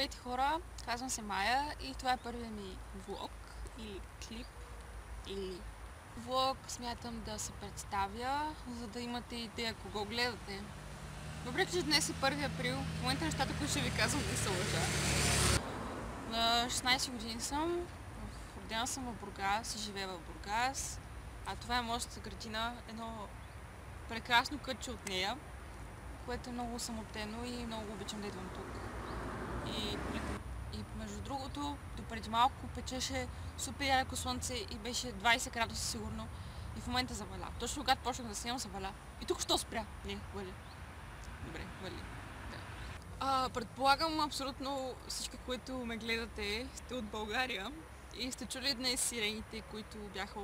Здравейте хора, казвам се Майя и това е първият ми влог или клип или влог. Смятам да се представя, за да имате идея кого гледате. Въпреки че днес е 1 април, в момента нещата, които ще ви казвам, не са лъжа. На 16 години съм, родена съм в Бургас и живея в Бургас, а това е моята градина, едно прекрасно кътче от нея, което е много самотено и много обичам да идвам тук. И между другото, допреди малко печеше супер ярко слънце и беше 20 градуса сигурно. И в момента заваля. Точно когато почнах да снимам, заваля. И тук що спря? Не, вали. Добре, вали. Да. Предполагам абсолютно всички, които ме гледате, сте от България и сте чули днес сирените, които бяха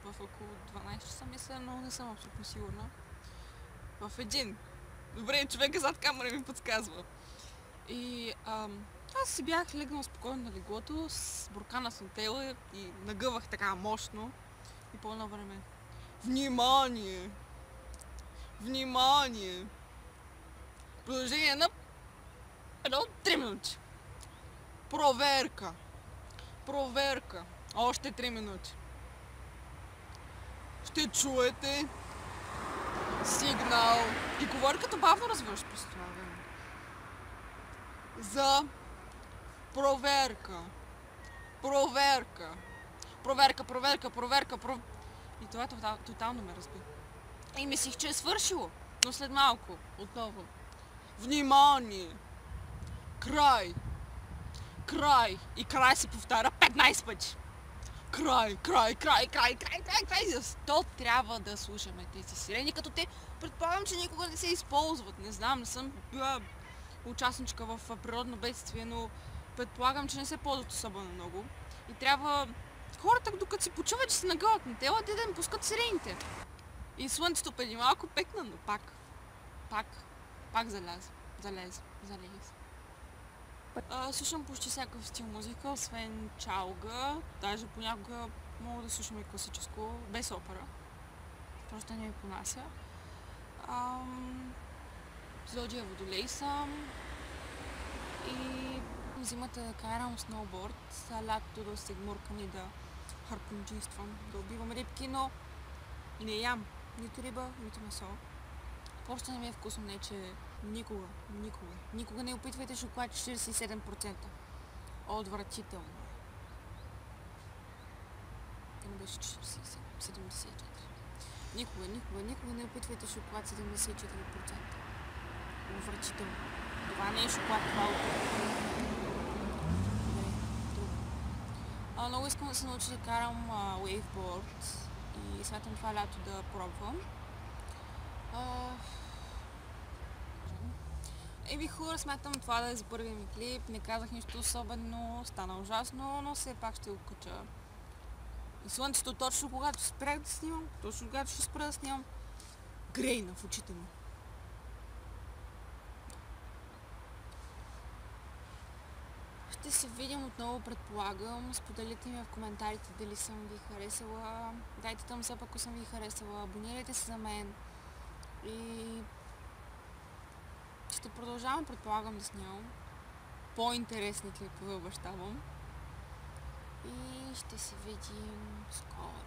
в около 12 часа, мисля, но не съм абсолютно сигурна. В един. Добре, човека зад камера ми подсказва. И аз си бях легнал спокойно на леглото с буркана с нутела и нагъвах така мощно и по едно време. Внимание! Внимание! Продължение на 3 минути. Проверка! Проверка! Още 3 минути. Ще чуете сигнал. И говори като бавно развиваш през това време. За проверка. Проверка. Проверка. И това тотално ме разби. И мислих, че е свършило. Но след малко, отново. Внимание! Край! Край! И край се повтаря 15 пъти. Край! Защо трябва да слушаме тези сирени, като те предполагам, че никога не се използват. Не знам, не съм била участничка в природно бедствие, но предполагам, че не се ползват особено много. И трябва хората, докато си почуват, че се нагълват на тела, да им пускат сирените. И слънцето преди малко пекна, но пак залез. Слушам почти всякакъв стил музика, освен чалга. Даже понякога мога да слушам и класическо, без опера. Просто не ми понася. Зодия водолей съм и зимата да карам сноуборд, а лятото да се гмуркам и да харпунджиствам, да убивам рибки, но не ям нито риба, нито месо. Просто не ми е вкусно, не че никога не опитвайте шоколад 47%. Отвратително е. Не беше 47, 74. Никога не опитвайте шоколад 74%. Отвратително. Това не е шоколад, това е друго. Много искам да се науча да карам waveboard и смятам това лято да пробвам. Хора, смятам това да е за първия ми клип. Не казах нищо особено, стана ужасно, но все пак ще го кача. И слънцето точно когато спрях да снимам, точно когато ще спра да снимам, грейна в очите ми. Ще се видим отново, предполагам. Споделите ми в коментарите дали съм ви харесала. Дайте thumbs up, ако съм ви харесала. Абонирайте се за мен. И ще продължавам, предполагам, да снимам по-интересни клипове, обещавам. И ще се видим скоро.